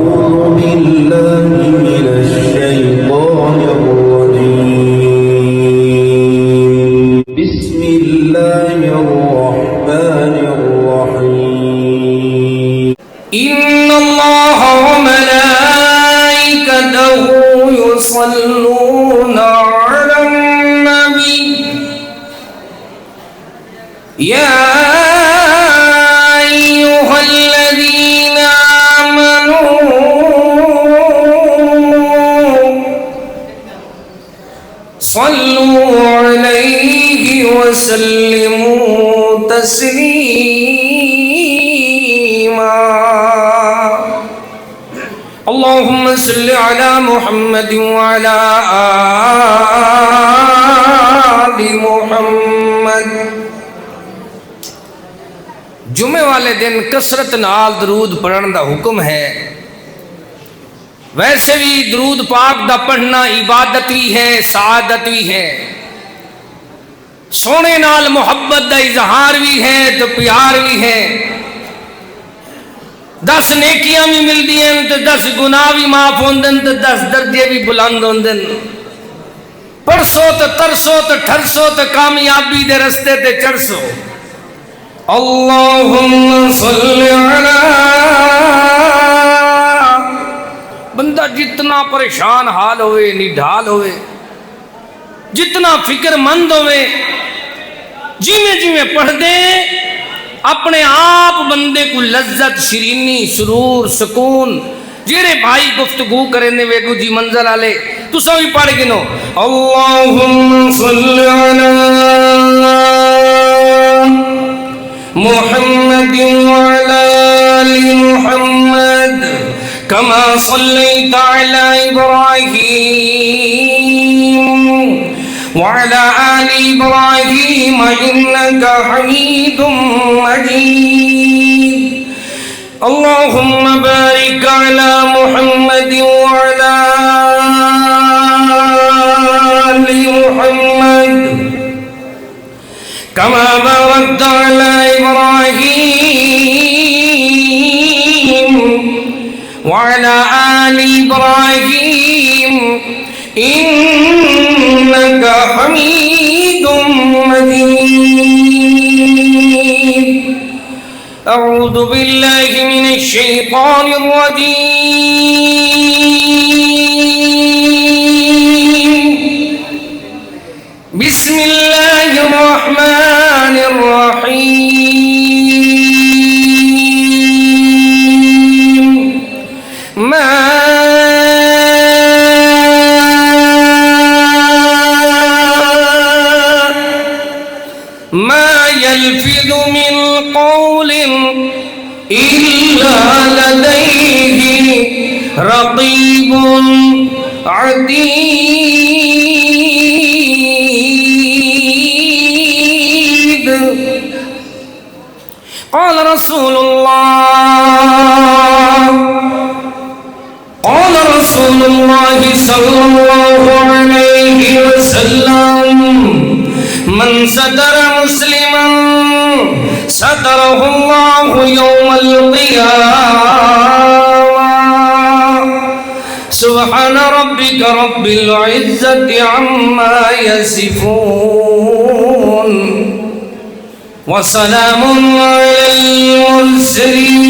أعوذ بالله من الشيطان الرجيم بسم الله الرحمن الرحيم إن الله وملائكته يصلون على النبي يا أيها الذين آمنوا صلوا عليه وسلموا تسليما اللهم صل على محمد وعلى آل محمد۔ جمعے والے دن کثرت نال درود پڑھن دا حکم ہے۔ ویسے بھی درود پاک دا پڑھنا عبادت بھی ہے، سعادت بھی ہے، سونے نال محبت دا اظہار بھی ہے تو پیار بھی ہے۔ 10 نیکیاں بھی ملدی ہیں تو 10 گناہ بھی معاف ہوندن تو 10 درجے بھی بلند ہوندن۔ پرسو تو ترسو تو ٹھرسو تو کامیابی دے رستے تے چرسو۔ اللہم صلی علی۔ بندہ جتنا پریشان حال ہوئے، نڈھال ہوئے، جتنا فکر مند ہوئے، جیویں جیویں پڑھ دے اپنے آپ بندے کو لذت، شرینی، سرور، سکون۔ جیرے بھائی گفتگو کریں دے ویگو جی منظر آلے تو سبھی پڑھ گنو۔ اللہم صلی علی محمد وعلى آل محمد كما صليت على إبراهيم وعلى آل إبراهيم إنك حميد مجيد اللهم بارك على محمد وعلى آل محمد كما باركت على إبراهيم وعلى آل إبراهيم إنك حميد مجيد أعوذ بالله من الشيطان الرجيم بسم الله الرحمن الرحيم ما يلفظ من قول إلا لديه رقيب عتيد قال رسول الله صلى الله عليه وسلم من ستر مسلما ستره الله يوم القيامة سبحان ربك رب العزة عما يصفون وسلام على المرسلين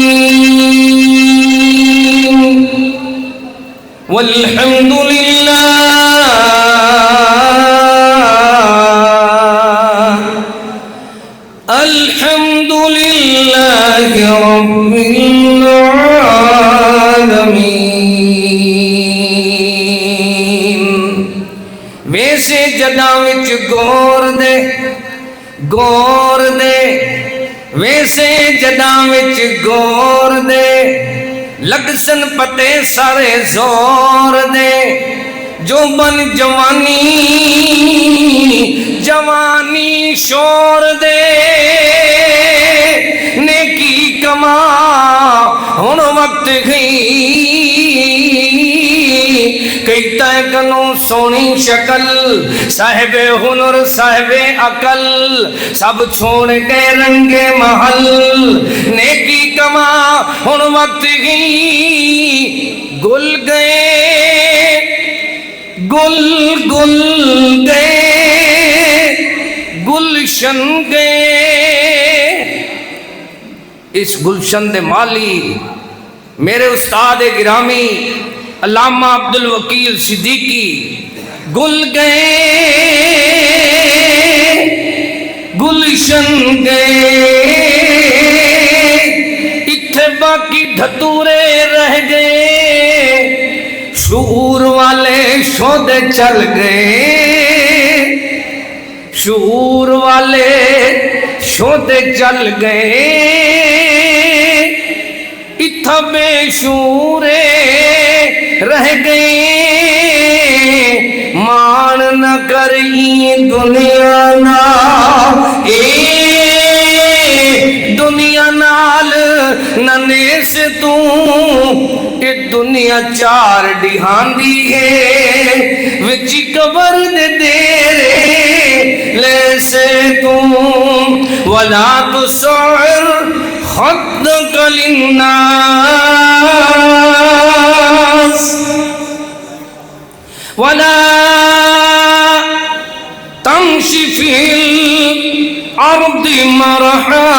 والحمد لله الحمد لله رب العالمين۔ ویسے جداں وچ غور دے ویسے جداں وچ غور دے لگ سن پتے سارے زور دے جو بن جوانی شور دے نیکی کما ہن وقت گئی کئی تے کنوں سونی شکل صاحب ہنر صاحب عقل سب چھوڑ کے رنگے محل نیکی کما ہن وقت گئی گل گئے گل گل گئے گلشن گئے. اس گلشن دے مالی میرے استاد گرامی علامہ عبد الوکیل صدیقی گل گئے گلشن گئے. اتھے باقی دھتورے رہ گئے شعور والے شودے چل گئے شعور والے شودے چل گئے. اتھا بے شعورے رہ گئے مان نہ کری دنیا نا دنیا نال ننے سے تو یہ دنیا چار ڈیہان دی ہے وچی قبر دے دیرے لے سے تو ولا تصعر خدک للناس ولا تمشي في الأرض مرحا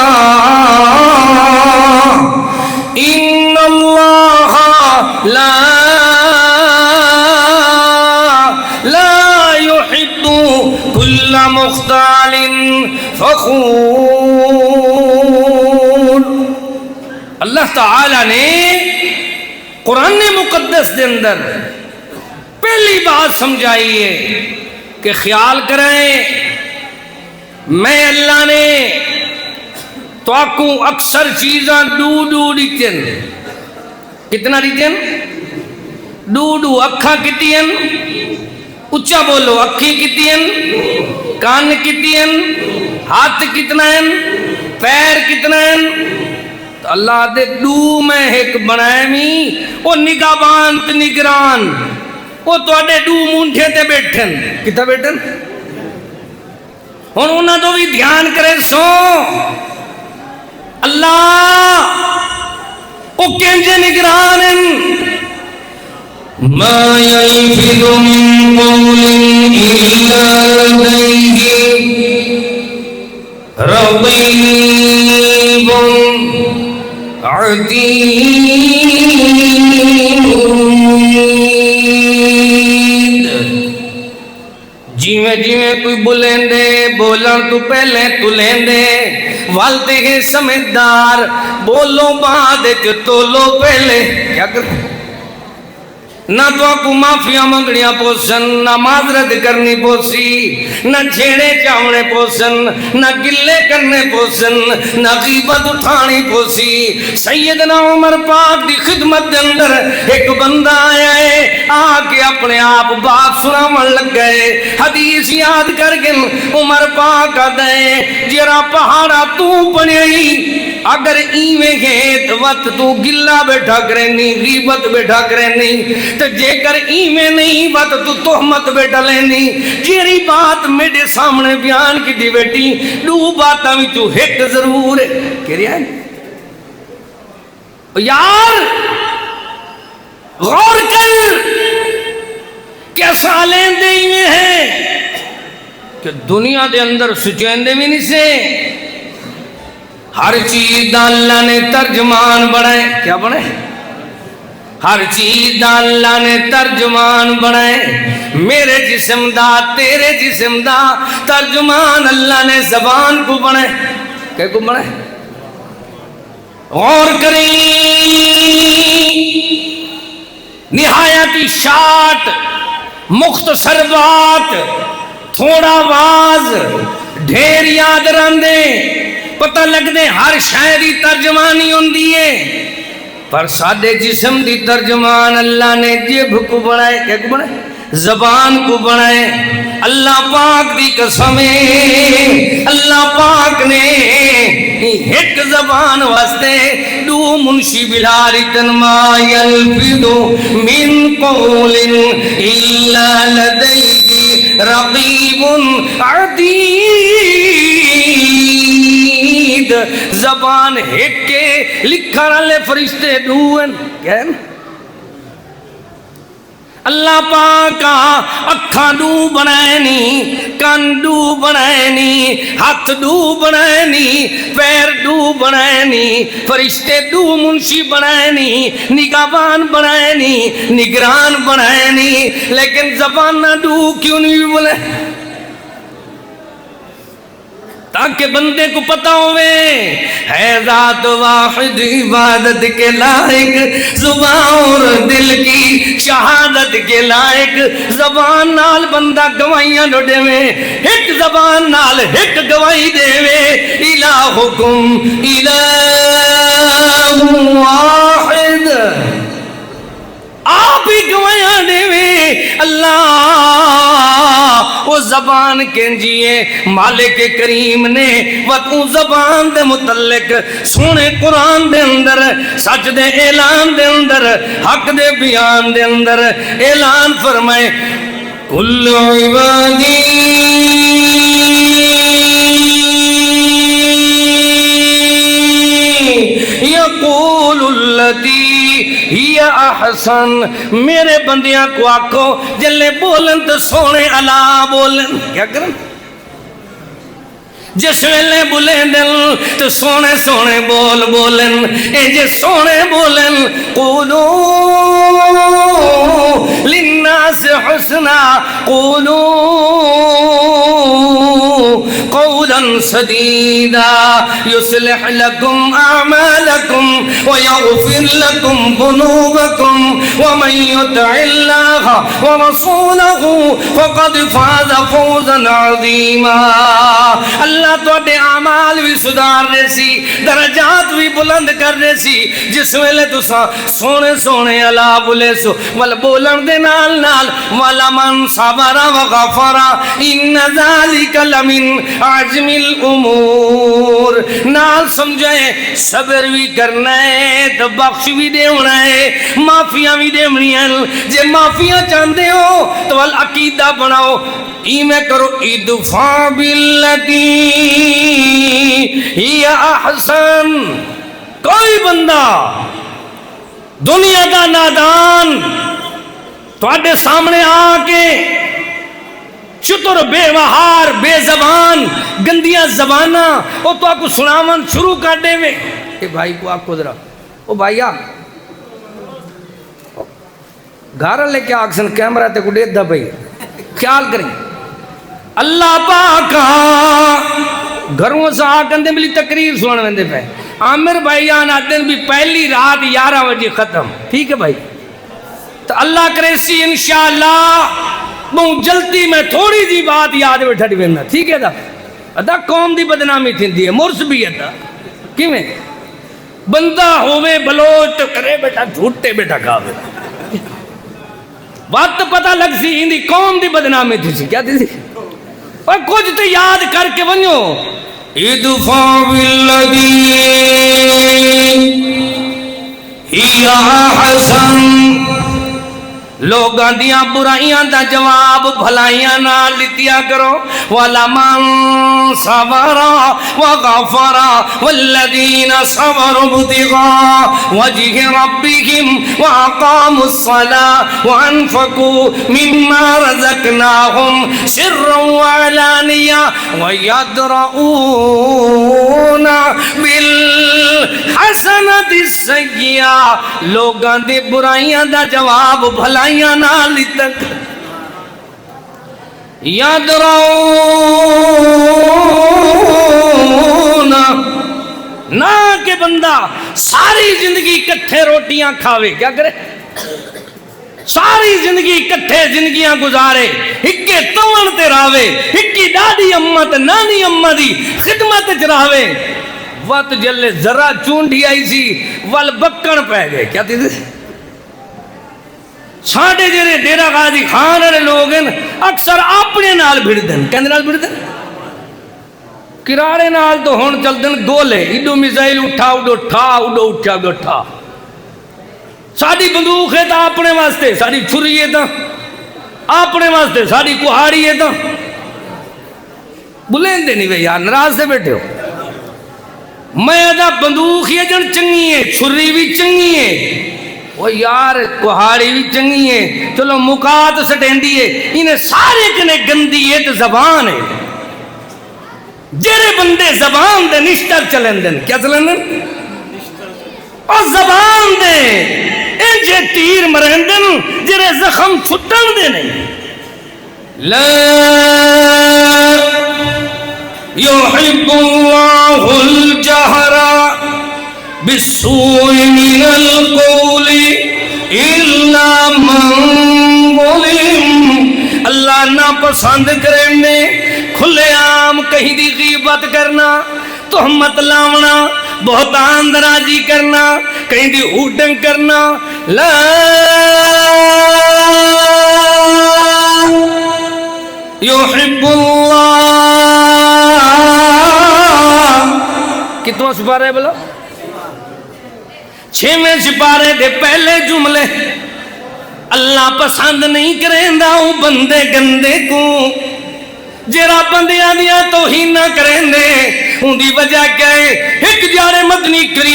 إن الله لا يحب كل مختال فخور. اللہ تعالیٰ نے قرآن مقدس دے اندر پہلی بات سمجھائی ہے کہ خیال کریں میں اللہ نے تو آکو اکثر چیزاں ڈو دیتیں. کتنا دیتیں؟ ڈو. اکھاں کتیں؟ اچھا بولو. اکھی کتیں؟ کان کتیں؟ ہاتھ کتنا ہیں؟ پیر کتنا ہیں؟ تو اللہ دے ڈو میں ایک بنائے میں وہ نگاہ بانت نگران وہ تو اڈے ڈو مونٹھے تے بیٹھن کتا بیٹھن اور انہاں تو بھی دھیان کرے سو اللہ وہ کینجے نگران ہیں. ما يلفظ من قول إلا لديه رقيب عتيد. جیویں جیویں کوئی بولندے بولن تو پہلے تلندے والتے ہیں سمجھدار بولو بعد تولو پہلے. کیا کرتے نہ تو آپ کو معافیاں منگڑیاں پوسن نہ معذرت کرنی پوسی نہ جھیڑے چاونے پوسن نہ گلے کرنے پوسن نہ غیبت اٹھانی پوسی. سیدنا عمر پاک دی خدمت دے اندر ایک بندہ آیا ہے آکے اپنے آپ بات سناون لگ گئے حدیث یاد کر کے عمر پاک آدھے جرا پہاڑا تو بنیئی اگر ایویں گھیت وقت تو گلہ بیٹھا کرنی غیبت بیٹھا کرنی تو جے کر ایمیں نہیں بات تو تہمت بیٹا لینی. جیری بات میرے سامنے بیان کی دی بیٹی دو باتاں بھی تو ایک ضرور ہے. کہہ رہی ہے یار غور کر کیا سالیں دے ایمیں ہیں کہ دنیا دے اندر سچیندے بھی نہیں سے ہر چیز دا اللہ نے ترجمان بنائے. کیا بنائے؟ ہر چیز دا اللہ نے ترجمان بنائے. میرے جسم دا تیرے جسم دا ترجمان اللہ نے زبان کو بنائے. کیا کو بنائے؟ غور کریں نہایتی شارٹ مختصر بات تھوڑا واز ڈھیر یاد رہندے پتہ لگ دے ہر شاعری ترجمانی ہوندی ہے پر سادے جسم دی ترجمان اللہ نے جیب کو بنائے. کیا کو بنائے؟ زبان کو بنائے. اللہ پاک دی قسمیں اللہ پاک نے ایک زبان واسطے دو منشی بلاری تنما یلفظ من قول الا لدیہ رقیب عتید. زبان ایک کے لکھا رہے فرشتے دوئن. کیا ہے اللہ پاک اکھاں ڈو بنائے نی، کان ڈو بنائے نی، ہاتھ ڈو بنائے نی، پیر ڈو بنائے نی، فرشتے ڈو منشی بنائے نی، نگہبان بنائے نی، نگران بنائے نی، لیکن زبان ڈو کیوں نہیں بولے؟ تاکہ بندے کو پتہ ہوئے ہے ذات واحد عبادت کے لائق، زبان اور دل کی شہادت کے لائق۔ زبان نال بندہ گوائیاں ڈوڑے میں، ایک زبان نال ایک گواہی دے میں، الہکم الہ واحد، آپ ہی گوائیاں دے میں اللہ وہ زبان کنجیے۔ مالک کریم نے وطن زبان دے متعلق سونے قرآن دے اندر سچ دے اعلان دے اندر حق دے بیان دے اندر اعلان فرمائے، کل عبادی یقول الذی ہی احسن، میرے بندیاں کو آکھو جلے بولن تو سونے علا بولن، کیا کرن؟ جس ویلے بولیں دل تو سونے سونے بول بولن، اے جے سونے بولن قولو للناس حسنا، قولو قولا سدیدا یصلح لکم اعمالکم ویغفر لکم ذنوبکم ومن یطع اللہ ورسولہ فقد فاز فوزا عظیما۔ اللہ تو اڈے اعمال بھی سدھار رہے سی، درجات بھی بلند کر رہے سی۔ جس ویلے تو سونے سونے اللہ بولے سو ول بولن دے نال نال وَلَمَنْ صَبَرَ وَغَفَرَ إِنَّ ذَلِكَ لَمِنْ عَزْمِ الْأُمُورِ، نال سمجھے صبر بھی کرنا ہے تو بخش بھی دے ہونا ہے، معافیاں بھی دے ہونی ہیں۔ جے معافیاں چاہتے ہو تو عقیدہ بناؤ، ایمیں کرو ادفع باللتی ہی احسن۔ کوئی بندہ دنیا کا نادان تواڈے سامنے آ کے چتر بے وہار بے زبان گندیاں زباناں وہ تو آپ کو سناون شروع کر دے میں، اے بھائی کو آپ کو ذرا او بھائیا گھر لے کے آکسن کیمرہ تے کو دید دا بھائی خیال کریں۔ اللہ پاک گھروں سے آکن دے ملی تقریر سنن ویندے پہ عامر بھائی آنا دن بھی پہلی رات 11 بجے ختم، ٹھیک ہے بھائی؟ تو اللہ کرے سی انشاءاللہ بہت جلدی میں تھوڑی دی بات یاد بیٹھا دی بندہ، ٹھیک ہے دا ادا قوم دی بدنامی تھی دی ہے، مرس بھی ہے دا کی میں بندہ ہوئے بلوچ تو کرے بیٹا جھوٹے بیٹا کھاوے، وقت پتہ لگ سی ہندی قوم دی بدنامی تھی سی، کیا تھی سی؟ اور کچھ تو یاد کر کے ونیو، ادفع بالذی ہی احسن، لوگاں دیاں برائیاں دا جواب بھلائیاں نہ لتیا کرو، وَلَمَنْ صَبَرَ وَغَفَرَ وَالَّذِينَ صَبَرُوا ابْتِغَاءَ وَجْهِ رَبِّهِمْ وَأَقَامُوا الصَّلَاةَ وَأَنفَقُوا مِمَّا رَزَقْنَاهُمْ سِرًّا وَعَلَانِيَةً وَيَدْرَؤُونَ بِالْحَسَنَةِ السَّيِّئَةَ، لوگاں دی برائیاں دا جواب بھلائیاں نالی تک یدرون، نہ کہ بندہ ساری زندگی کٹھے روٹیاں کھاوے، کیا کرے؟ ساری زندگی کٹھے زندگیاں گزارے، ہکے تون تے راوے، ہکی ڈاڈی امت نانی امت دی خدمت چراوے، وقت جلے ذرا چونڈی آئی سی وال بکن پہ گئے، کیا تھی؟ ساڑھے جرے ڈیرہ غازی خان رہے لوگ ہیں اکثر اپنے نال بھڑ دن، کہنے نال بھڑ دن؟ کرارے نال تو ہون چل دن گولے، ایڈو میزائل اٹھا اڈو اٹھا اڈو اٹھا اڈو اٹھا، ساڑھی بندوق ہے تا اپنے واسطے، ساڑھی چھری ہے تا اپنے واسطے، ساڑھی کہاڑی ہے تا بلین دے نہیں بھئی یار نراز سے بیٹھے ہو، میں دا بندوق یہ جن چنگی ہے، چھری بھی چنگی ہے، وہ یار کہاڑی بھی چنگی ہے چلو مکات سٹیندی ہے انہیں سارے کنے گندی ہے تو زبان ہے جرے بندے زبان دے نشتر چلیں دن کیا چلیں دن اور زبان دے انجھے تیر مرین دن جرے زخم چھٹن دے نہیں لا يحب الله الجهر بالسوء من القول إلا من ظلم اللہ نہ پسند کرنے کھلے عام کہیں دی غیبت کرنا تہمت لاونا بہتان درازی کرنا کہیں دی ہوٹنگ کرنا لا يحب اللہ کتنا سپارے بولو 6ویں سپارے دے پہلے جملے اللہ پسند نہیں کریں داؤں بندے گندے کو جیرا بندیاں دیا توہین نہ کریں دے ان دی وجہ کیا ہے ایک جارے مدنی کریم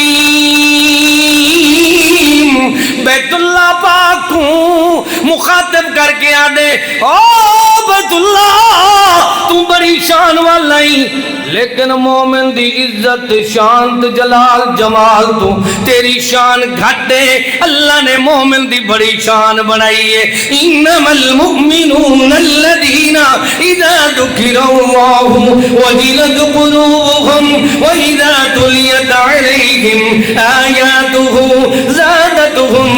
بیت اللہ پاک کو مخاطب کر کے آدھے او بیت اللہ تو بڑی شان والائی لیکن مومن دی عزت شان جلال جمال تو تیری شان گھٹے اللہ نے مومن دی بڑی شان بنائی ہے انما المؤمنون الذین اذا ذکر اللہ وجلت قلوبهم واذا تلیت علیہم آیاتہ زادتهم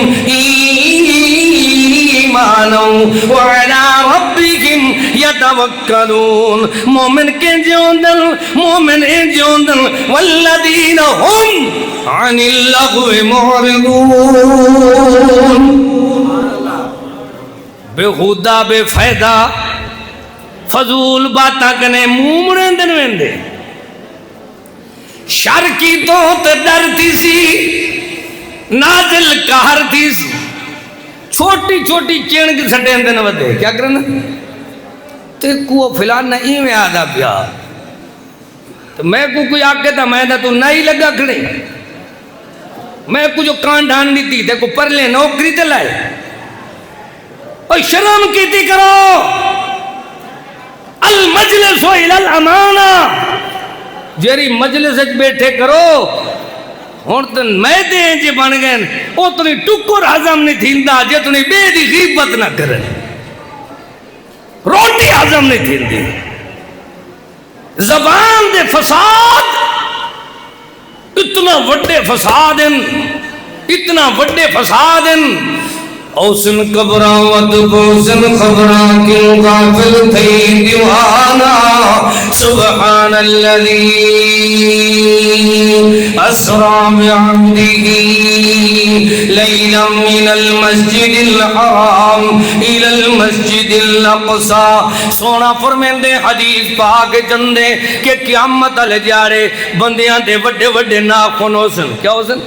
ایمانا وعلا ربهم یتوکلون مومن کے جوندن مومن جوندن والذین هم عن اللغو معرضون بے خدا بے فائدہ فضول باتا کنے مومن دن ویندے شر کی تو ڈرتی سی نازل کہر تھی سی چھوٹی چھوٹی چین کی سٹین دن ودے کیا کرنا تے کو فلانا ای میں آدھا پیا تو میں کو کوئی آکے تھا میں تو نہیں لگا کھڑے میں کو جو کان ڈھان نہیں تھی تے کو پر لے نوکری تے لائے اور شرم کیتی کرو المجلس الى الامانہ جیری مجلس بیٹھے کرو ہون تو میں دے جی بن گئے اتنی ٹکر حضم نہیں تھیندا جتنی بے دی غیبت نہ کرے روٹی حضم نہیں تھیندی زبان دے فساد اتنا وڈے فساد اوسن قبراوت بوسن خبران کیوں غافل تھی دیوانا سبحان الذی اسرا بعبده لیلا من المسجد الحرام الى المسجد الاقصى سونا فرمیندے حدیث پاک جندے کہ قیامت علی جارے بندیاں دے وڈے وڈے ناخن ہوسن کیا ہوسن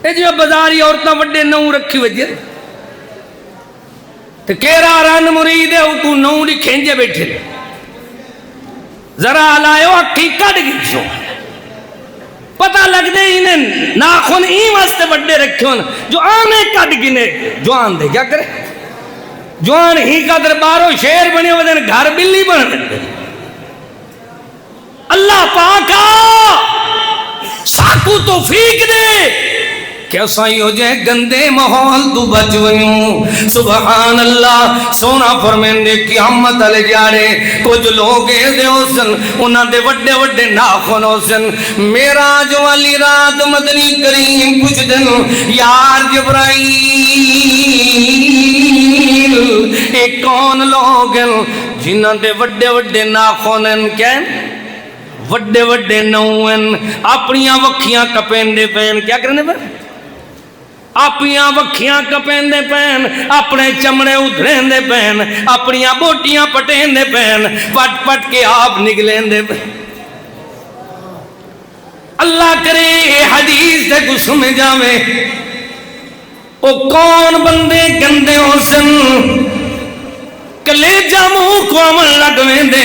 اے جو بازاری عورتاں وڈے نو رکھی وجہ تو کیرا رن مرید ہے تو نو دی کھینجے بیٹھے ذرا لائیو اکھی کٹ گئی چھو پتہ لگ دے انہیں ناخن ای واسطے وڈے رکھے ہون جو آنے کٹ گنے جوان دے کیا کرے جوان ہی کا دربارو شیر بنے ہوئے دن گھر بلی بن دے اللہ پاکا ساکو توفیق دے کیا سائی ہو جائے گندے محول تو بچ ونیوں سبحان اللہ سونا فرمیندے قیامت علی جارے کچھ لوگ دے حسن انہاں دے وڈے وڈے ناخن حسن میراج والی رات مدنی کریم کچھ دن یار جبرائیل ایک کون لوگ جنہاں دے وڈے وڈے ناخن کیا وڈے وڈے نوین اپنیاں وکھیاں کپین دے پین کیا کرنے پر اپنیاں وکھیاں کپین دے پین اپنے چمڑے ادھرین دے پین اپنیاں بوٹیاں پٹین دے پین پٹ پٹ کے آپ نگلین دے پین اللہ کرے حدیث سے کچھ سمجھ جاوے او کون بندے گندے ہو سن کلیجہ منہ کو عمل لگ ویندے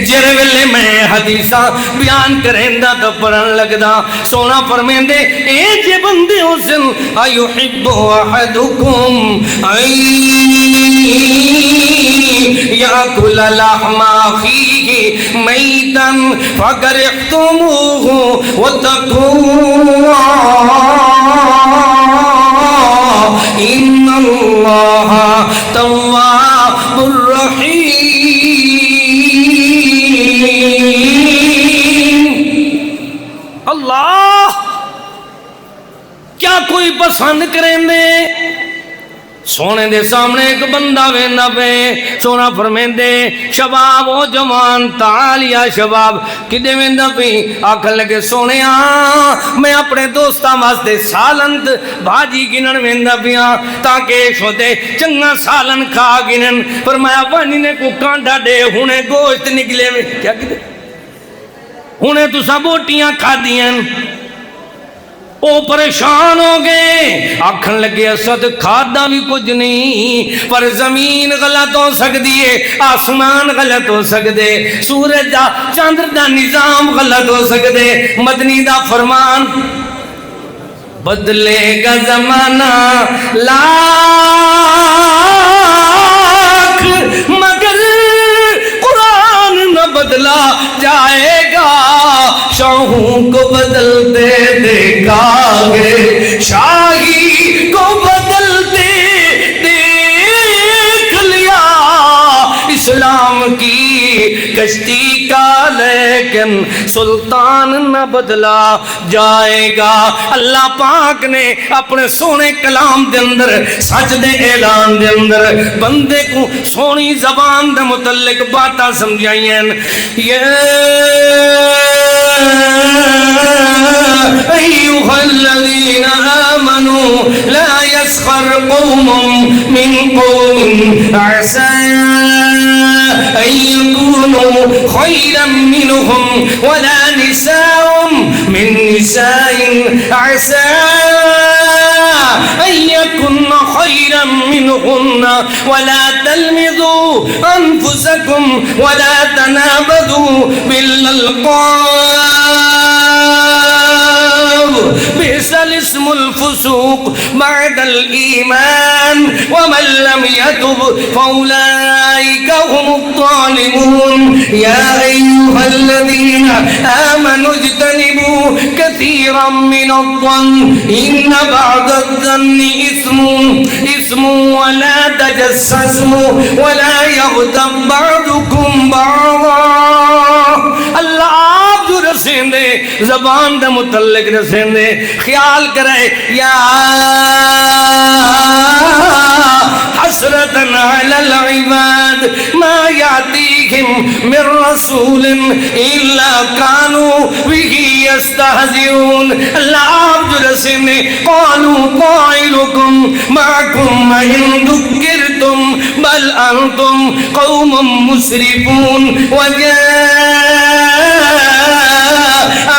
جر ویلے میں حدیثاں بیان کریندا تو پڑھن لگدا سونا فرمیندے اے جے بندے حسن ایحب احدکم یاکل لحم اخیہ میتا فکرہتموہ واتقوا ان اللہ تواب الرحیم۔ اللہ کیا کوئی پسند کریں دے سونے دے سامنے ایک بندہ ویندا پے سونا فرمیندے شباب او جوان تعال یا شباب کدے ویندا پی آکھن لگے سونیا میں اپنے دوستاں واسطے سالن بھاجی گنن ویندا پیاں تاکہ شودے چنگا سالن کھا گنن فرمایا بانی نے کو کانڈا دے ہنے گوشت نکلے وے کیا کدے ہنے تساں بوٹیاں کھا دیاں او پریشان ہو گئے آکھن لگے اسد کھادا بھی کچھ نہیں پر زمین غلط ہو سکتی ہے آسمان غلط ہو سکتے سورج دا چاندر دا نظام غلط ہو سکتے مدنی دا فرمان بدلے گا زمانہ لاکھ مگر قرآن نہ بدلا جائے گا شاہوں کو بدلتے دیکھا گے شاہی کو بدلتے دیکھ لیا اسلام کی کشتی کا لیکن سلطان نہ بدلا جائے گا۔ اللہ پاک نے اپنے سونے کلام دے اندر سچ دے اعلان دے اندر بندے کو سونی زبان دے متعلق باتاں سمجھائی ہیں أيها الذين آمنوا لا يسخر قوم من قوم عسى أن يكونوا خيرا منهم ولا نساء من نساء عسى أن يكن خيرا منهن ولا تلمزوا أنفسكم ولا تنابذوا بالألقاب بئس الاسم الفسوق بعد الإيمان ومن لم يتب فأولئك هم الظالمون يا أيها الذين آمنوا اجتنبوا كثيرا من الظن إن بعض الظن إثم ولا تجسسوا ولا يغتب بعضكم بعضا اللہ آپ جو رسیں دے زبان دے متعلق رسیں دے خیال کرے یا حسرتن علی العباد ما یاتیہم من رسول الا کانوا به یستہزئون اللہ آپ جو رسیں دے قالوا قائلکم معکم ان ذکرتم بل انتم قوم مسرفون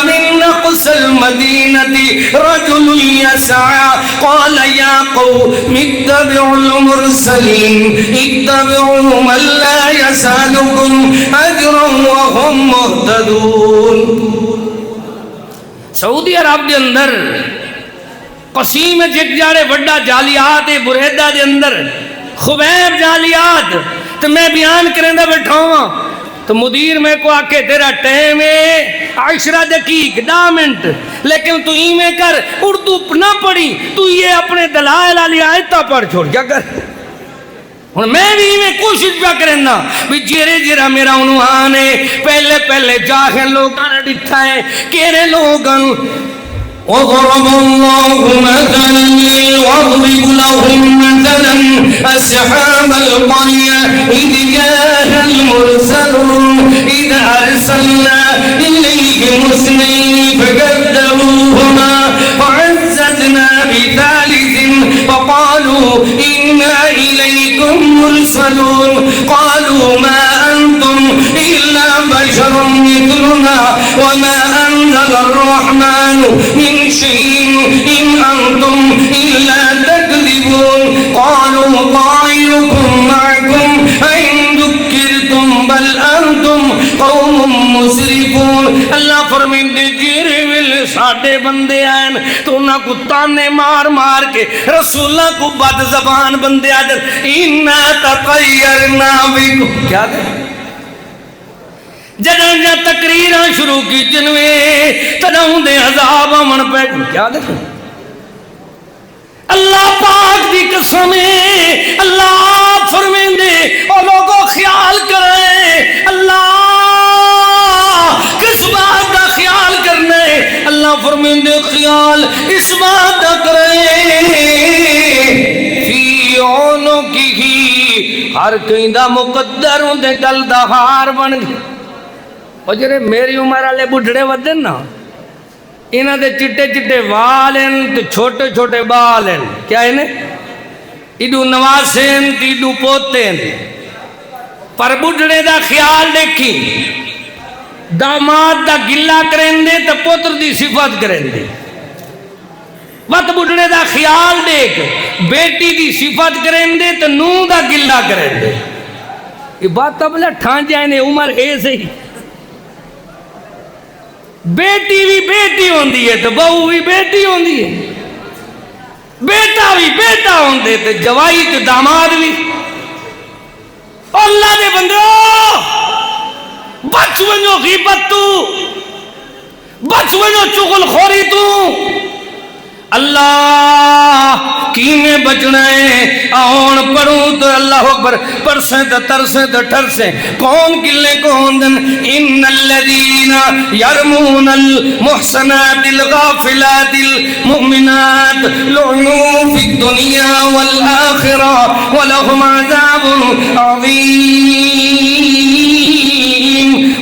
من نقص المدينة رجل يسعى قال يا قوم اتبعوا المرسلين اتبعوا من لا يسألكم أجرا وهم مهتدون۔ سعودی عرب دے اندر قسیم جگ جارے وڈا جالیات بریدہ دے اندر خبیب جالیات تو میں بیان کریں دا بیٹھا ہوں تو مدیر میں کو آکے تیرا ٹائم ہے 10 دقیق 10 منٹ لیکن تو ہی میں کر اردو نہ پڑھی تو یہ اپنے دلائل علی آیتہ پڑھ چھوڑ کیا کر میں بھی میں کوشش پہ کرنا بھی جیرے جیرا میرا عنوان ہے پہلے جاہل لوگاں نے ڈٹھا ہے کیرے لوگاں وضرب الله مثلا واضرب لهم مثلا أصحاب القرية إذ جاء المرسلون إذ أرسلنا إليهم اثنين فكذبوهما وعززنا بثالث فقالوا إنا إليكم مرسلون قالوا ما أنتم إلا بشر مثلنا وما أنزل الرحمن من شيء إن أنتم إلا تكذبون قالوا طائركم معكم مار مار کے رسولہ کو بد زبان بندے آدھر اِنَّا تَطَيَّرْنَا بِكُمْ کیا دے جدن جا تقریرہ شروع کی جنوے تدہوں دے عذاب امن پہ کیا دے اللہ پاک دی قسم ہے اللہ فرمائیں دے اور لوگوں خیال کریں اللہ کس بات کا خیال کرنے اللہ فرمائیں دے خیال اس بات کا کریں فی اونوں کی ہی ہر کہیں دا مقدر ہوں دے گل دا ہار بن گئے اور جنہیں میری عمر والے بڑھڑے ودن نا انہاں دے چٹے چٹے وال ہیں تو چھوٹے چھوٹے بال ہیں کیا انہیں ایڈو نواسے ہیں ایڈو پوتے ہیں پر بڑھڑے دا خیال دیکھی داماد دا گلہ کریں دے تو پوتر دی صفت کریں دے وقت بڑھڑے دا خیال دیکھ بیٹی دی صفت کریں دے تو نو دا گلہ کریں دے یہ بات تب لے ٹھان جائیں عمر اے سے ہی بیٹی بھی بیٹی ہوندی ہے تو بہو بھی بیٹی ہوندی ہے بیٹا بھی بیٹا ہوندے تو جوائی تو داماد بھی اللہ دے بندو بچ ونجو غیبت تو بچ ونجو چغل خوری تو اللہ کیمیں بچنا ہے آن پڑھوں تو اللہ اکبر پرسیں تو ترسیں تو ٹھرسیں کون کلے کون دن ان الذین یرمون المحسنات الغافلات المؤمنات لعنوا فی الدنیا والآخرہ ولہم عذاب عظیم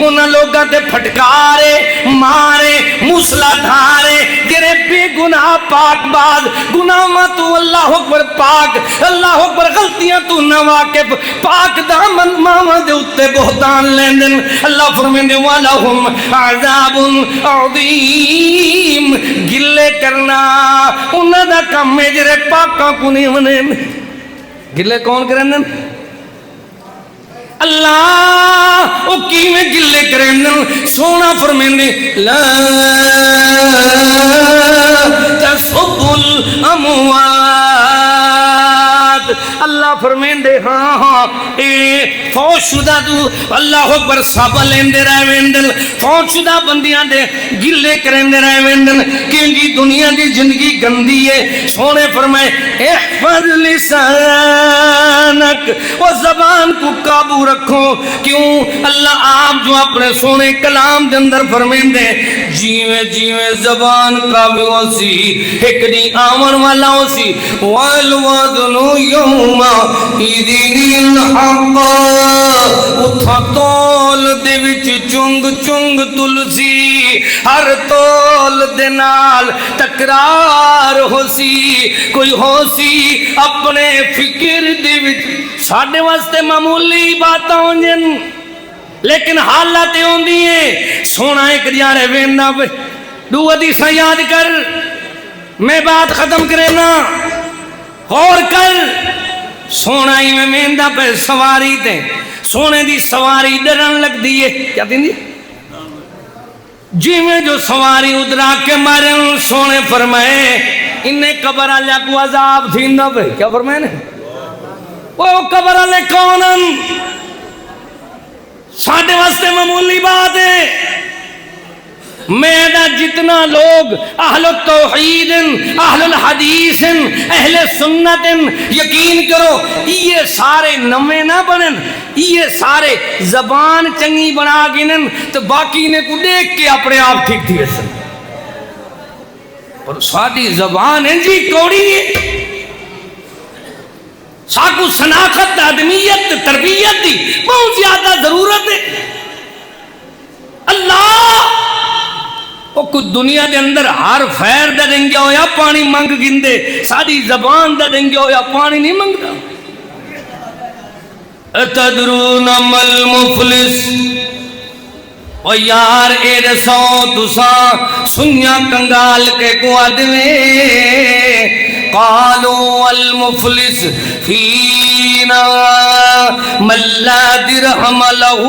انہاں لوگاں تے پھٹکارے مارے مسلا دھارے جرے بے گناہ پاک باز گناہ ما تو اللہ اکبر پاک اللہ اکبر غلطیاں تو نواقب پاک دامن ماما دے اتے بہتان لیندن اللہ فرمیندے وَلَهُمْ عَذَابٌ عَظِيمٌ گلے کرنا انہاں دا کم میں جرے پاکاں کو نہیں منے گلے کون کرندن اللہ او کی میں گلے کرندن سونا فرمیندے لا تسب الاموات اللہ فرمیندے ہاں ہاں اے فوج شدہ تو اللہ اکبر سابا لیندے رہے ویندن فوج شدہ بندیاں دے گلے کرندے رہے ویندن کیونکہ دنیا دی زندگی گندی ہے سونے فرمائے احفظ لسانک وہ زبان کو قابو رکھو کیوں اللہ آپ جو اپنے سونے کلام دے اندر فرمیندے جیویں جیویں زبان قابو سی ایک دی آمن والا ہو سی والوزن یوم ایدین الحق اتھا تول دے وچ چنگ چنگ تلسی ہر تول دے نال تکرار ہو سی کوئی ہو سی اپنے فکر دے وچ ساڑھے واسطے معمولی باتاں ہونجن لیکن حالات ہوندی ہیں سونا ایک دیارے ویندہ پہ دو حدیثاں یاد کر میں بات ختم کرنا غور کر سونا ہی میں ویندہ پہ سواری تے سونے دی سواری ڈرن لگ دیئے کیا دیں دی جی میں جو سواری ادرا کے مارن سونے فرمائے انہیں قبر آلیا کو عذاب تھی نہ پہ کیا فرمائے نے وہ قبر آلے کونن ساڑھے واسطے معمولی بات ہے میدہ جتنا لوگ اہل التوحید اہل الحدیث اہل سنت یقین کرو یہ سارے نمے نہ بنن یہ سارے زبان چنگی بنا گنن تو باقی نے کو دیکھ کے اپنے آپ ٹھیک تھی ایسا اور ساری زبان ہے جی کوڑی ہے ساکو سناخت آدمیت تربیت دی بہت زیادہ ضرورت ہے اللہ وہ کچھ دنیا دے اندر ہر فیر دا دنگیا ہویا پانی منگ گندے ساری زبان دا دنگیا ہویا پانی نہیں منگتا اتدرون مل مفلس و یار اے رسو تسا سنیا کنگال کے کو آدمے قالوا المفلس فینا من لا درہم له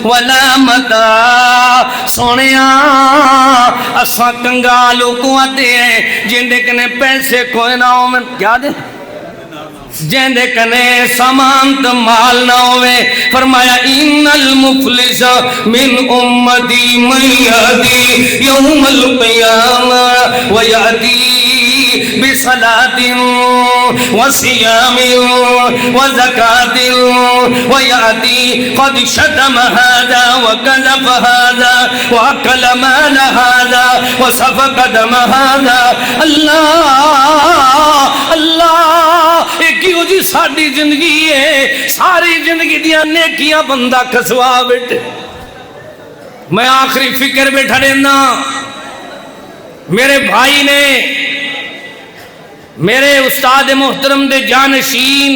ولا متاع. سونیا اساں کنگالو کو آتے ہیں جندے کنے پیسے کوئی نہ ہو. کیا دے جندے کنے سامان تو مال نہ ہوئے. فرمایا ان المفلس من امتی من یہدی یوم القیامہ ویأتی بصلاة وصیام وزکاة ویأتی قد شتم هذا وکذب هذا واکل مال هذا وسفک دم هذا. اللہ اللہ ایک ہی جی ساری زندگی ہے. ساری زندگی دیا نیکیاں بندہ کسوا بیٹھے. میں آخری فکر بیٹھا دینا. میرے بھائی نے میرے استاد محترم دے جانشین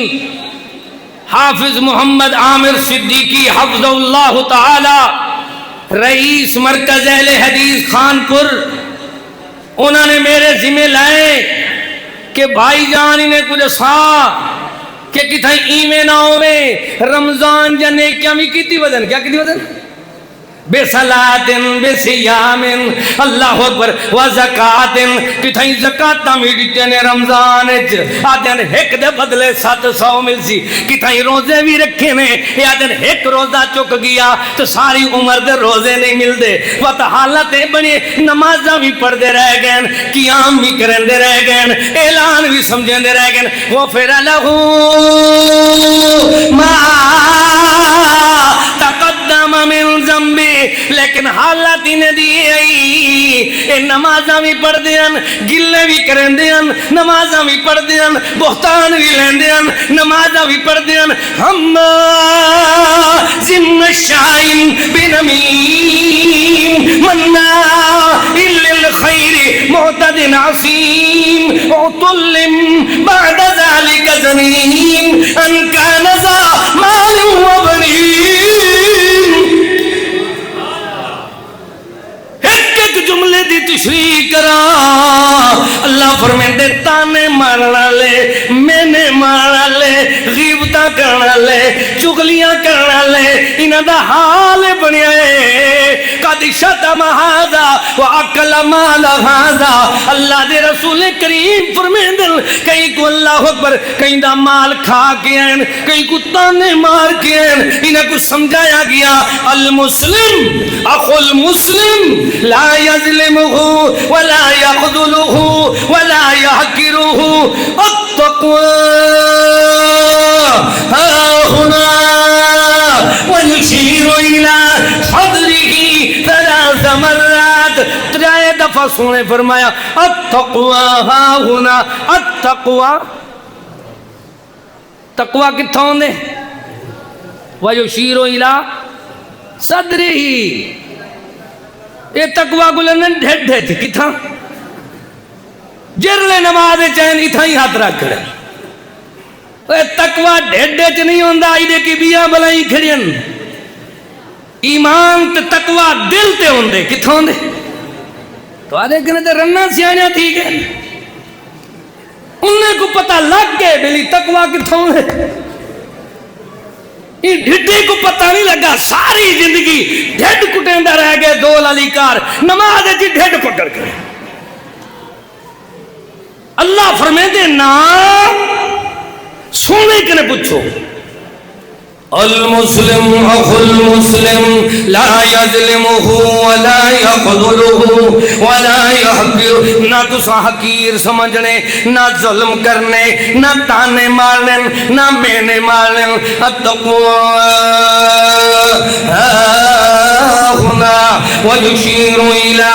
حافظ محمد عامر صدیقی حفظ اللہ تعالی رئیس مرکز اہل حدیث خانپور، انہوں نے میرے ذمہ لائے کہ بھائی جان انہیں کچھ سا کہ کتھائی ایمیں نہ ہوئے رمضان یا نیکیاں بھی کیتی وزن. کیا کیتی وزن؟ بے صلاتن بے سیامن اللہ اکبر و زکاتن. کتھائی زکاتہ میں دیتے نے رمضان آدھن ایک دے بدلے 700 مل سی. کتھائی روزے بھی رکھے نے آدھن ایک روزہ چک گیا تو ساری عمر دے روزے نہیں مل دے. وقت حالتیں بنی نمازہ بھی پڑھ دے رہ گئے، قیام بھی کرن دے رہ گئے، اعلان بھی سمجھن دے رہ گئے. غفر لہو ما تقدم من ذنبی. لیکن حالات انہیں دی آئی نمازاں بھی پڑھ دیاں، گلے بھی کرن دیاں، نمازاں بھی پڑھ دیاں، بہتان بھی لین دیاں، نمازاں بھی پڑھ دیاں. ہم زن شائن بنمیم مناع للخیر معتد عصیم عطل بعد ذلك زنیم ان کان ذا مال وبنین. جملے دی تشریح کرا. اللہ فرمیندے تانے مارنا لے، میں نے مارنا لے، غیبتہ کرنا لے، چگلیاں کرنا لے، انہاں دا حال بنیا ہے. قد شتم هذا واکل مال هذا. اللہ دے رسول کریم فرمیندے کہیں کو اللہ اکبر کہیں دا مال کھا کے ہیں، کہیں کو تانے مار کے ہیں. انہیں کو سمجھایا گیا المسلم اخو المسلم لا يظلمه ولا يخذله ولا يحقره. التقوى ها هنا ويشير إلى صدره 3 مرات. 3 دفعہ سونے فرمایا التقوى ها هنا. التقوى تقوی کتھوں دے ويشير إلى صدره. یہ تقوی گلنن ڈھٹ ڈھٹ کتھاں جرلے نماز چین اتھاں ہی ہاتھ رکھ کھڑے. تقوی ڈھٹ ڈھٹ نہیں ہوندہ ایڈے کی بیاں بلائی کھڑین. ایمان تے تقوی دل تے ہوندے کتھوں دے تو آدھے کنے تے رنہ سیانیاں تھی گئے. انہیں کو پتہ لگ گئے بلی تقوی کتھوں دے. یہ ڈھڈے کو پتہ نہیں لگا. ساری زندگی ڈھڈ کٹیں دا رہ گئے. دول علی کار نماز جی ڈھڈ پکڑ کر. اللہ فرمائے دے نا سونے کنے پوچھو المسلم اخو المسلم لا يظلمه ولا يخذله ولا يحقر. نہ تسا حقیر سمجھنے، نہ ظلم کرنے، نہ تانے مارنے، نہ مینے مارنے. التقوى هنا ويشير إلى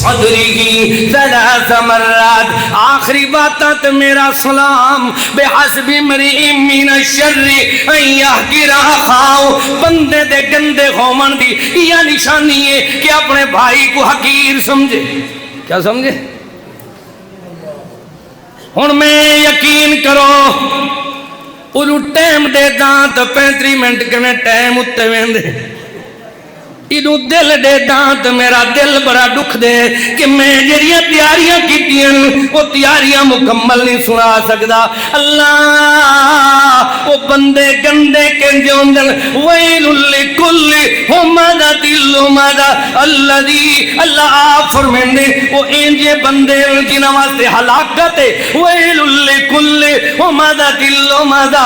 صدره 3 مرات. آخری باتت میرا سلام بحسب امرئ من الشر ان يحقر خاؤ. بندے دے گندے ہومن دی یہ نشانی ہے کہ اپنے بھائی کو حقیر سمجھے. کیا سمجھے؟ ہن میں یقین کرو انہوں ٹائم دے داں تو 35 منٹ کنے ٹائم اتے ویندے. انہوں دل دے دانت میرا دل بڑا دکھ دے کہ میں جڑیاں تیاریاں کیتیاں وہ تیاریاں مکمل نہیں سنا سکدا اللہ وہ بندے گندے کنجے ہوندن ویل لکل ہمزۃ لمزہ الذی اللہ آپ فرمیندے وہ انجے بندے جنہاں واسطے ہلاکت ہے ویل لکل ہمزۃ لمزہ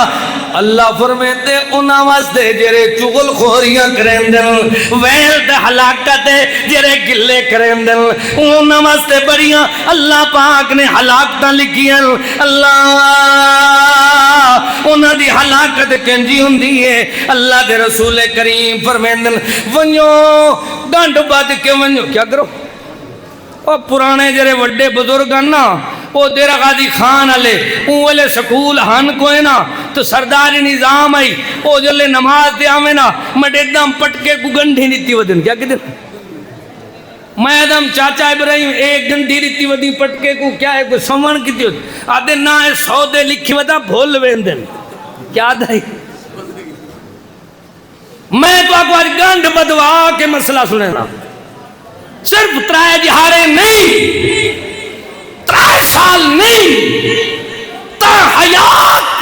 اللہ فرمیندے انہاں واسطے جڑے چغل خوریاں کریندن ویل تے ہلاکت ہے جڑے گلے کریندن انہاں واسطے بڑیاں اللہ پاک نے ہلاکتاں لکھیاں اللہ انہاں دی ہلاکت کنجی ہوندی ہے اللہ دے رسول کریم فرمیندن ونجو گنڈ بد کے ونجو کیا کرو اور پرانے جڑے وڈے بزرگ ہیں نا وہ دیرہ غازی خان علی اولے سکول ہن کوئے نا تو سرداری نظام آئی وہ جلے نماز دے آمیں نا مڈے دم پٹکے کو گنڈی نیتی ودن کیا کہتے ہیں میں دم چاچا ابراہیم ایک گنڈی نیتی ودی پٹکے کو کیا ہے کوئی سمن کی تھی آدھے نا ہے سودے لکھی ودا بھول ویندن کیا دائی میں تو آپ کو آج گنڈ بدوا کے مسئلہ سنے نا صرف ترائے جہارے نہیں 3 سال نہیں تا حیات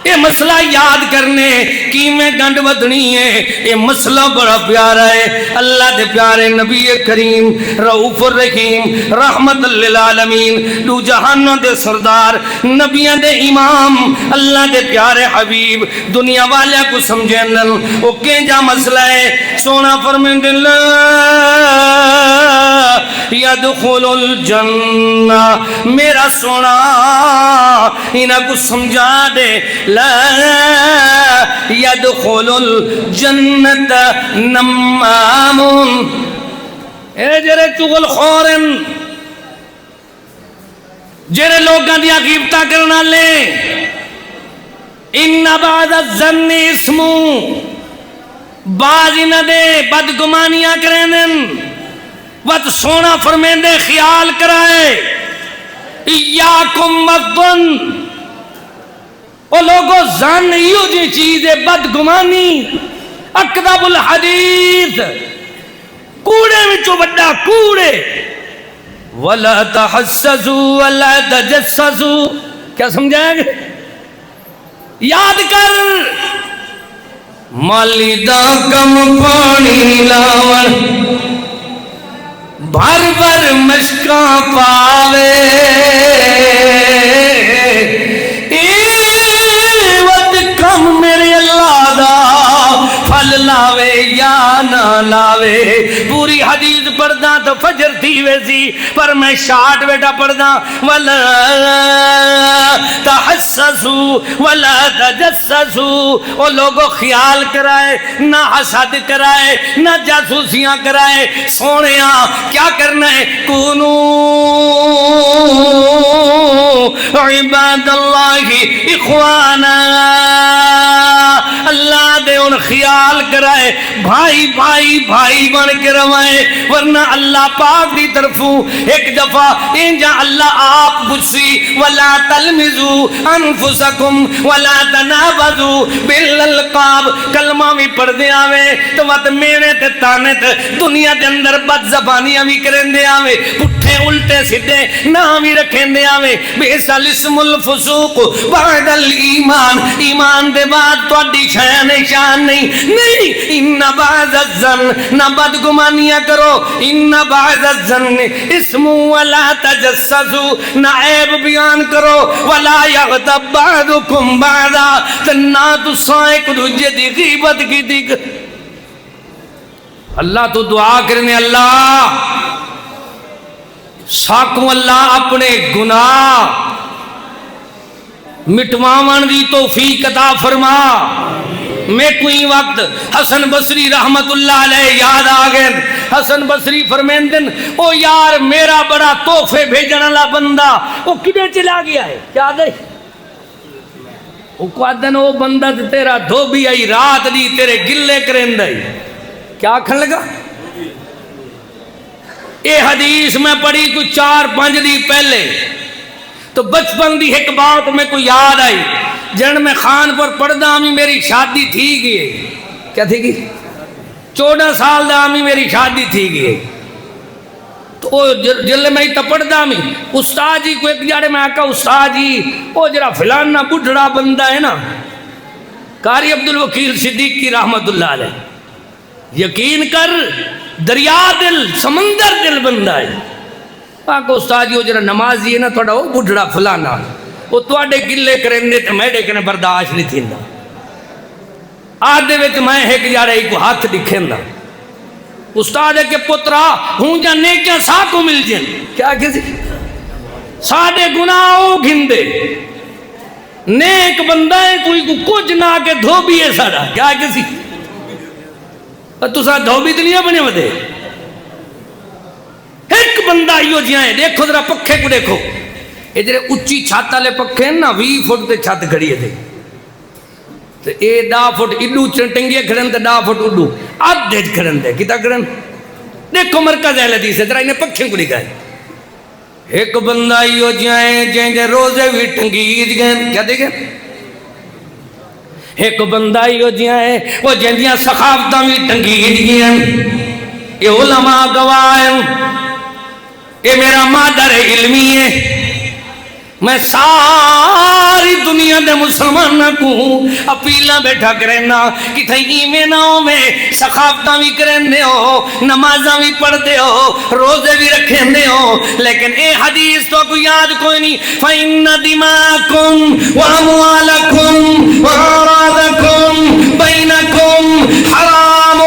یہ مسئلہ یاد کرنے کی میں گنڈ بدنی ہے یہ مسئلہ بڑا پیارا ہے اللہ دے پیارے نبی کریم رؤوف الرحیم رحمت للعالمین دو جہانوں دے سردار نبیان دے امام اللہ دے پیارے حبیب دنیا والے کو سمجھیں وہ کینجا مسئلہ ہے سونا فرمین دل یدخل الجنہ میرا سونا انہاں کو سمجھا دے لا يدخل الجنت نمام اے جرے چغل خورن جرے لوگاں دیا غیبتہ کرنا لے ان بعد الظن اسمو بعض انہ دے بدگمانیاں کریں دن وقت سونا فرمین دے خیال کرائے ایاکم والظن وہ لوگوں زن ایو جی چیز ہے بدگمانی اکذب الحدیث کوڑے میں چو بڑا کوڑے وَلَا تَحَسَّسُوا وَلَا تَجَسَّسُوا کیا سمجھائیں گے یاد کر مالی دا کم پانی لاون بھر بھر مشکاں پاوے میرے اللہ دا پھل لاوے یا نہ لاوے پوری حدیث پڑھدا تو فجر تھی ویسی پر میں شاٹ بیٹا پڑھدا ولا تحسسوا ولا تجسسوا وہ لوگوں خیال کرائے نہ حسد کرائے نہ جاسوسیاں کرائے سونیا کیا کرنا ہے کونو عباد اللہ اخوانا اللہ دے ان خیال کرائے بھائی بھائی بھائی بن کے روائے ورنہ اللہ پاک دی طرفوں ایک دفعہ انجا اللہ آپ پوچھی وَلَا تَلْمِزُوا أَنفُسَكُمْ وَلَا تَنَابَزُوا بِالْأَلْقَابِ کلمہ بھی پڑھ دے آوے تو وقت میرے تے تانے تے دنیا دے اندر بد زبانیاں بھی کریں دے آوے پٹھے الٹے سدھے نام بھی رکھیں دے آوے بِئْسَ الْإِسْمُ الْفُسُوقُ بَعْدَ الْإِيمَانِ ایمان دے بعد تو اڈی شان شان نہیں ان بعض الظن نہ بدگمانیاں کرو ان بعض الظن اسم ولا تجسسوا نہ عیب بیان کرو ولا یغتب بعضکم بعضا نہ تساں ایک دوجے دی غیبت کی دی اللہ تو دعا کرنے اللہ ساکوں اللہ اپنے گناہ مٹواون دی توفیق عطا فرما میں کوئی وقت حسن بصری رحمت اللہ علیہ یاد آگئے حسن بصری فرمیندن او یار میرا بڑا تحفے بھیجن اللہ بندہ وہ کدے چلا گیا ہے کیا دے وہ قادن وہ بندہ تیرا دھوبی آئی رات دی تیرے گلے کریں دائی کیا کھن لگا اے حدیث میں پڑھی کچھ 4-5 دی پہلے تو بچپن دی ایک بات میں کو یاد آئی جن میں خان پر پردہ میں میری شادی تھی گئی کیا تھی گی 14 سال دا آمی میری شادی تھی گئی تو جلے میں تپڑدا میں استاد جی کو ایک جاڑے میں آکا استاد جی وہ جرا فلانا بڑھڑا بندہ ہے نا قاری عبدالوکیل صدیقی رحمت اللہ علیہ یقین کر دریا دل سمندر دل بندہ ہے آکا استاد جی وہ جرا نمازی ہے نا تھوڑا وہ بڑھڑا فلانا وہ توڑے گلے کریں دے تو میڈے کنے برداشت نہیں تھی نا آدھے ویت میں ایک جاڑے ہی کو ہاتھ دکھیں دا استاد ہے کہ پترا ہوں جا نیکیاں سا کو مل جن کیا کسی ساڑھے گناہوں گھندے نیک بندہ ہے کوئی کو کچھ نہ کے دھوبی ہے ساڑھا کیا کسی تو ساڑھ دھوبی تو نہیں بنے ودے ایک بندہ ہیو جائیں دیکھو ذرا پکھے کو دیکھو یہ جرے اچھی چھاتا لے پکھے ہیں نا 20 فٹ تے چھات کھڑی ہے دے تو اے 10 فٹ اڈو ٹنگیے کھڑن تے 10 فٹ اڈو آدھے کھڑن دے کتا کھڑن دیکھو مرکز اہل حدیث ہے ذرا انہیں پکھیں کو لکھا ہے ایک بندہ ہیو جائیں جائیں جائیں روزے بھی ٹنگیج گئے کیا دیکھیں ایک بندہ ہیو جائیں وہ جائیں جائیں سخافتہ بھی ٹنگیج گئے یہ علماء گواہیں یہ میرا مادر علمی ہے میں ساری دنیا دے مسلمان کو اپیلہ بیٹھا کرنا کہ تھا ایمیناؤں میں سخافتہ بھی کرنے ہو نمازہ بھی پڑھ دے ہو روزے بھی رکھیں دے ہو لیکن اے حدیث تو کوئی یاد کوئی نہیں فَإِنَّ دِمَاءَكُمْ وَأَمْوَالَكُمْ وَأَعْرَاضَكُمْ بَيْنَكُمْ حَرَامٌ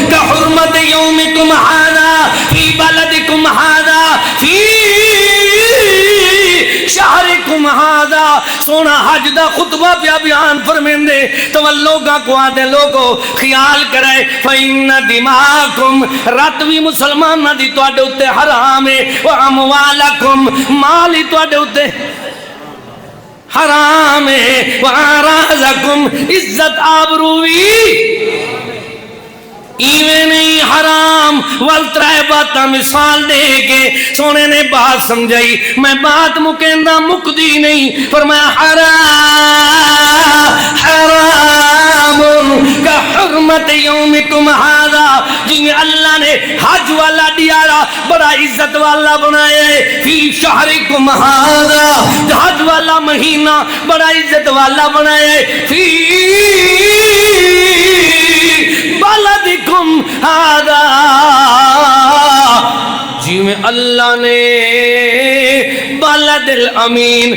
كَحُرْمَةِ يَوْمِكُمْ هَذَا فِي بَلَدِكُمْ هَذَا فِي شہرکم ہذا سونا حج دا خطبہ پیا بیان فرمین دے تو وہ لوگاں کو آدھے لوگوں خیال کرے فَإِنَّ دِمَاءَكُمْ رات بھی مسلمان نہ دی تو آدھے اتے حرام ہے وَأَمْوَالَكُمْ مالی تو آدھے اتے حرام ہے وَأَعْرَاضَكُمْ عزت آبروی ایویں نہیں حرام والترائے باتاں مثال دے کے سونے نے بات سمجھائی میں بات مکیندہ مکدی نہیں فرمایا حرام کا حرمت یومکم ہذا جنہیں اللہ نے حج والا دیارہ بڑا عزت والا بنایا ہے فی شہرکم ہذا حج والا مہینہ بڑا عزت والا بنایا ہے فی بلدکم ہذا جی میں اللہ نے بلد الامین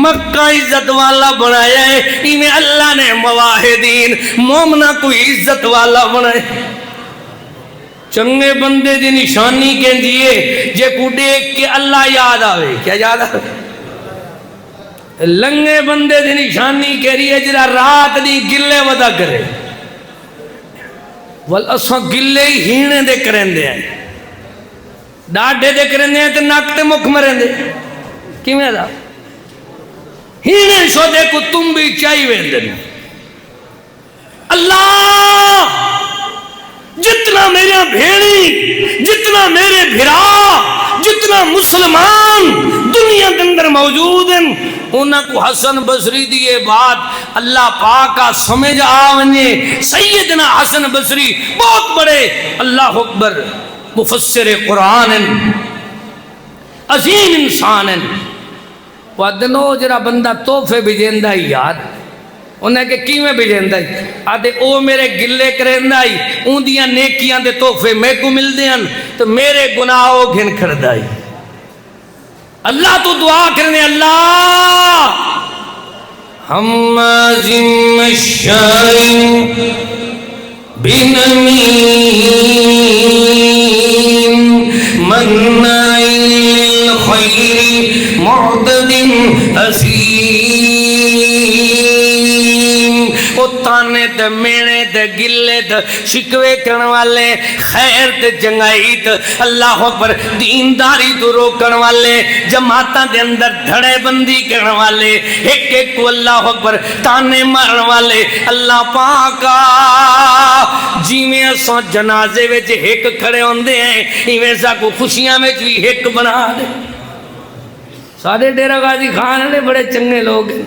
مکہ عزت والا بنایا ہے انہیں اللہ نے مواہدین مومنہ کوئی عزت والا بنایا چنگے بندے دی نشانی کے دیئے جے کو دیکھ کے اللہ یاد آوے کیا یاد آوے لنگے بندے دی نشانی کے لیے جرا رات دی گلے ودا کرے والاساں گلے ہی ہینے دے کریں دے ہیں ڈاڈے دے کریں دے ہیں تو ناکتے مکھ مریں دے کیوں ہے دا ہینے شو دے کو تم بھی چاہی ویندن اللہ جتنا میرے بھیڑی جتنا میرے بھرا جتنا مسلمان دنیا کے اندر موجود ہیں انہاں کو حسن بصری دیئے بات اللہ پاکا سمجھ آونے سیدنا حسن بصری بہت بڑے اللہ اکبر مفسر قرآن عظیم انسان وعدنو جرا بندہ توفے بجیندہ ہی یاد انہیں کہ کیویں بجیندہ ہی آدھے او میرے گلے کرندہ ہی ان دیاں نیکیاں دے توفے میں کو مل دیاں تو میرے گناہوں گھن کردہ ہی اللہ تو دعا کرنے اللہ حماز مشائن بنمین منائی للخیر معتد حسین تانے تے مینے تے گلے تے شکوے کرن والے خیر تے جنگائی تے اللہ پر دینداری تو روکن والے جماعتاں دے اندر دھڑے بندی کرن والے ایک ایک کو اللہ پر تانے مارن والے اللہ پاکا جی میں اساں جنازے وچ ایک کھڑے ہوندے ہیں ایویں سا کو خوشیاں وچ بھی ایک بنا دے سارے ڈیرہ غازی خان نے بڑے چنگے لوگ ہیں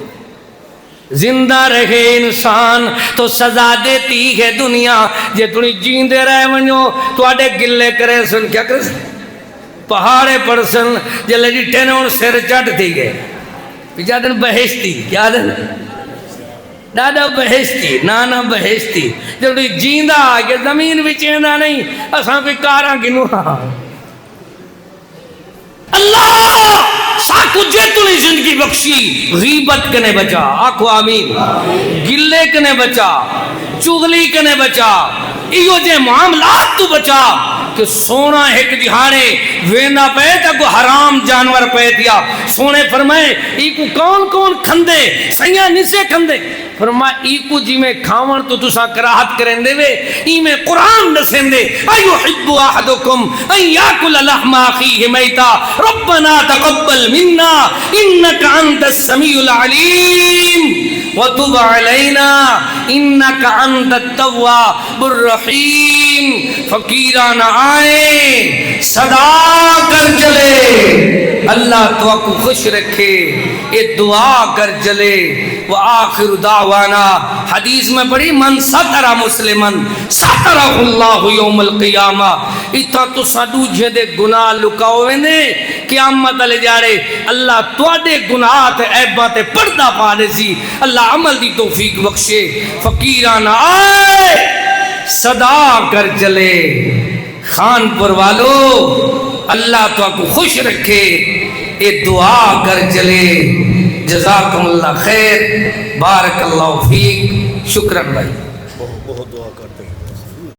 زندہ رہے انسان تو سزا دیتی ہے دنیا. جے تھی جیندے رہ ونجو تواڈے گلے کرے سن کیا کرے سن پہاڑے پڑ سن جلے ڈٹھے نے ان سر چٹ تھی گئے جادن بہشتی کیا دن دادا بہشتی نانا بہشتی جب تھی جیندہ کہ زمین بھی چیندہ نہیں اساں کوئی کاراں گنو اللہ ساکو جے تو نے زندگی بخشی غیبت کنے بچا آکھو آمین گلے کنے بچا چغلی کنے بچا ایو جے معاملات تو بچا کہ سونا ایک دہانے وینا پہ تاکو حرام جانور پہ دیا. سونے فرمائے ایکو کون کون کھندے سیاں نسے کھندے فرمائے ایکو جی میں کھاون تو تسا کراہت کریں دے وے ای میں قرآن نسیں دے ایو حب احدکم ان یاکل لحم اخیہ میتا ربنا تقبل منا انکا انت السمیع العلیم وتب علینا انکا انت التواب الرحیم. فقیران آئے صدا کر چلے اللہ تو کو خوش رکھے یہ دعا کر چلے. وآخر دعوانا حدیث میں پڑھی من ستر مسلمن سترہ اللہ یوم القیامہ. اتھا تو سادو جھے گناہ لکاؤ ویندے قیامت علی جارے اللہ توڑے گناہ تے عیباں تے پردہ پانے سی. اللہ عمل دی توفیق بخشے. فقیران آئے صدا کر چلے خان پر والو اللہ تو آپ کو خوش رکھے یہ دعا کر چلے. جزاکم اللہ خیر بارک اللہ فیک. شکراً بھائی.